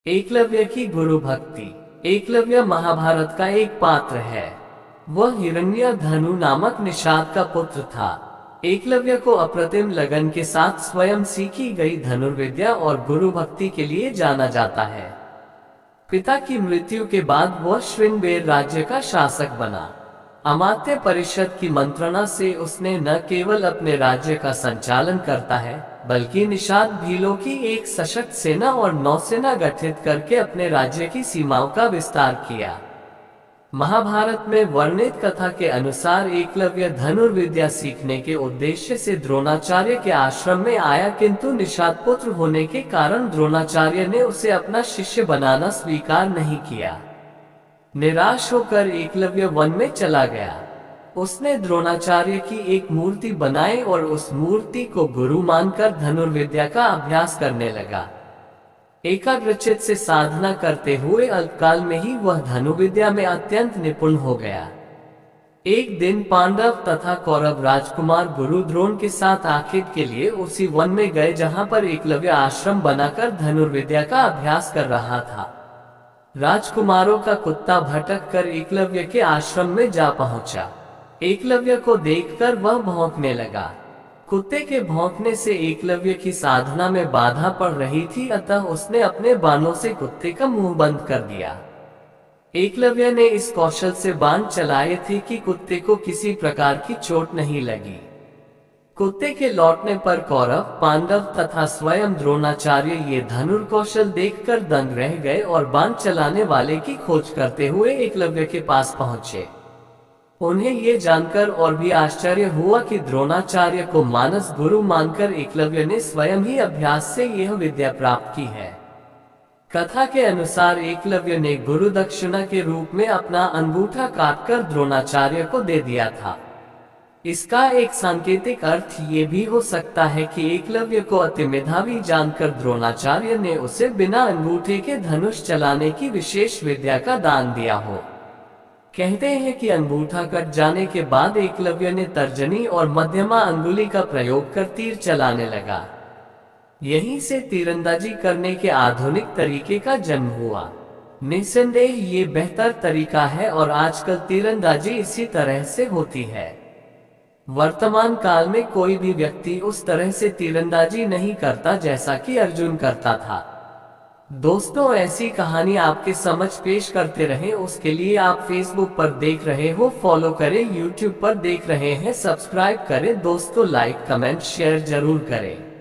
एकलव्य की गुरु भक्ति। एकलव्य महाभारत का एक पात्र है। वह हिरण्यधनु नामक निषाद का पुत्र था। एकलव्य को अप्रतिम लगन के साथ स्वयं सीखी गई धनुर्विद्या और गुरु भक्ति के लिए जाना जाता है। पिता की मृत्यु के बाद वह श्रृंगबेर राज्य का शासक बना। अमात्य परिषद की मंत्रणा से उसने न केवल अपने राज्य का संचालन करता है, बल्कि निषाद भीलों की एक सशक्त सेना और नौसेना गठित करके अपने राज्य की सीमाओं का विस्तार किया। महाभारत में वर्णित कथा के अनुसार एकलव्य धनुर्विद्या सीखने के उद्देश्य से द्रोणाचार्य के आश्रम में आया, किंतु निषाद पुत्र होने के कारण द्रोणाचार्य ने उसे अपना शिष्य बनाना स्वीकार नहीं किया। निराश होकर एकलव्य वन में चला गया। उसने द्रोणाचार्य की एक मूर्ति बनाई और उस मूर्ति को गुरु मानकर धनुर्विद्या का अभ्यास करने लगा। एकाग्रचित्त से साधना करते हुए अल्पकाल में ही वह धनुर्विद्या में अत्यंत निपुण हो गया। एक दिन पांडव तथा कौरव राजकुमार गुरु द्रोण के साथ आखिर के लिए उसी वन में गए जहां पर एकलव्य आश्रम बनाकर धनुर्विद्या का अभ्यास कर रहा था। राजकुमारों का कुत्ता भटक कर एकलव्य के आश्रम में जा पहुंचा। एकलव्य को देखकर वह भौंकने लगा। कुत्ते के भौंकने से एकलव्य की साधना में बाधा पड़ रही थी, अतः उसने अपने बाणों से कुत्ते का मुंह बंद कर दिया। एकलव्य ने इस कौशल से बाण चलाए थे कि कुत्ते को किसी प्रकार की चोट नहीं लगी। कुत्ते के लौटने पर कौरव, पांडव तथा स्वयं द्रोणाचार्य ये धनुर्कौशल देखकर दंग रह गए और बाण चलाने वाले की खोज करते हुए एकलव्य के पास पहुंचे। उन्हें ये जानकर और भी आश्चर्य हुआ कि द्रोणाचार्य को मानस गुरु मानकर एकलव्य ने स्वयं ही अभ्यास से यह विद्या प्राप्त की है। कथा के अनुसार एकलव्य ने गुरु दक्षिणा के रूप में अपना अंगूठा काटकर द्रोणाचार्य को दे दिया था। इसका एक सांकेतिक अर्थ ये भी हो सकता है कि एकलव्य को अति मेधावी जानकर द्रोणाचार्य ने उसे बिना अंगूठे के धनुष चलाने की विशेष विद्या का दान दिया हो। कहते हैं कि अंगूठा कट जाने के बाद एकलव्य ने तर्जनी और मध्यमा अंगुली का प्रयोग कर तीर चलाने लगा। यहीं से तीरंदाजी करने के आधुनिक तरीके का जन्म हुआ। निस्संदेह ये बेहतर तरीका है और आजकल तीरंदाजी इसी तरह से होती है। वर्तमान काल में कोई भी व्यक्ति उस तरह से तीरंदाजी नहीं करता जैसा कि अर्जुन करता था। दोस्तों, ऐसी कहानी आपके समझ पेश करते रहे उसके लिए आप फेसबुक पर देख रहे हो फॉलो करें, यूट्यूब पर देख रहे हैं सब्सक्राइब करें। दोस्तों, लाइक कमेंट शेयर जरूर करें।